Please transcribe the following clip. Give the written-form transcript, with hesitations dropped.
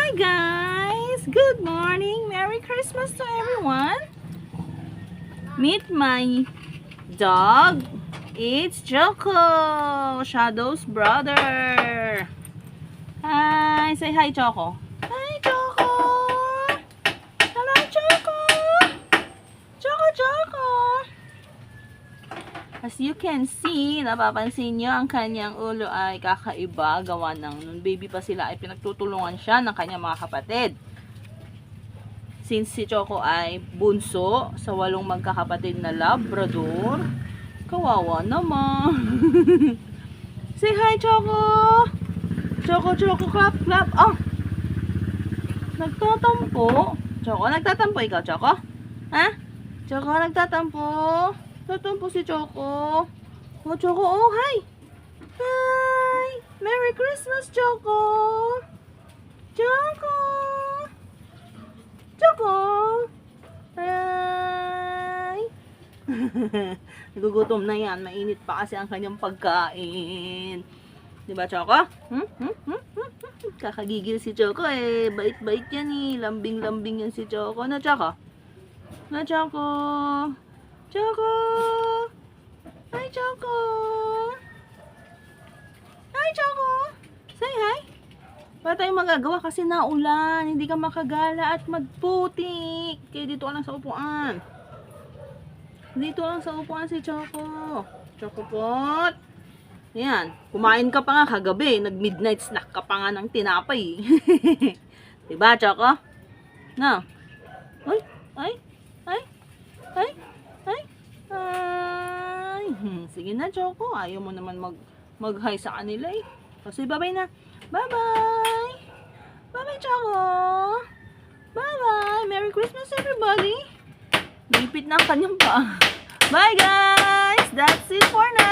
Hi guys! Good morning! Merry Christmas to everyone! Meet my dog. It's Choco, Shadow's brother. Hi! Say hi, Choco. Hi, Choco! Hello, Choco! Choco, Choco! As you can see, napapansin nyo, ang kanyang ulo ay kakaiba. Gawa ng nung baby pa sila ay pinagtutulungan siya ng kanyang mga kapatid. Since si Choco ay bunso sa 8 magkakapatid na Labrador, kawawa naman. Say hi, Choco! Choco, Choco, clap, clap. Oh! Nagtatampo. Choco, nagtatampo ikaw, Choco? Ha? Choco, nagtatampo? Tatampo si Choco. Oh, Choco, oh, hi! Hi! Merry Christmas, Choco! Choco! Choco! Hi! Nagugutom na yan. Mainit pa kasi ang kanyang pagkain. Diba, Choco? Kakagigil si Choco eh. Bait-bait yan eh. Lambing-lambing yan si Choco. Na, Choco? Na, Choco? Choco! Hi, Choco! Hi, Choco! Say hi! Wala tayong magagawa kasi naulan. Hindi ka makagala at magputik. Kaya dito ka lang sa upuan. Dito lang sa upuan si Choco. Choco pot. Yan. Kumain ka pa nga kagabi. Nag-midnight snack ka pa nga ng tinapay. Diba, Choco? No? Ay! Ay! Ay! Ay! Ay! Ay! Sige na, Choco. Ayaw mo naman mag-hi sa kanila eh. Kasi bye-bye na. Bye-bye! Bye-bye, Choco! Bye-bye! Merry Christmas, everybody! Lipit na ang kanyang pa. Bye, guys! That's it for now!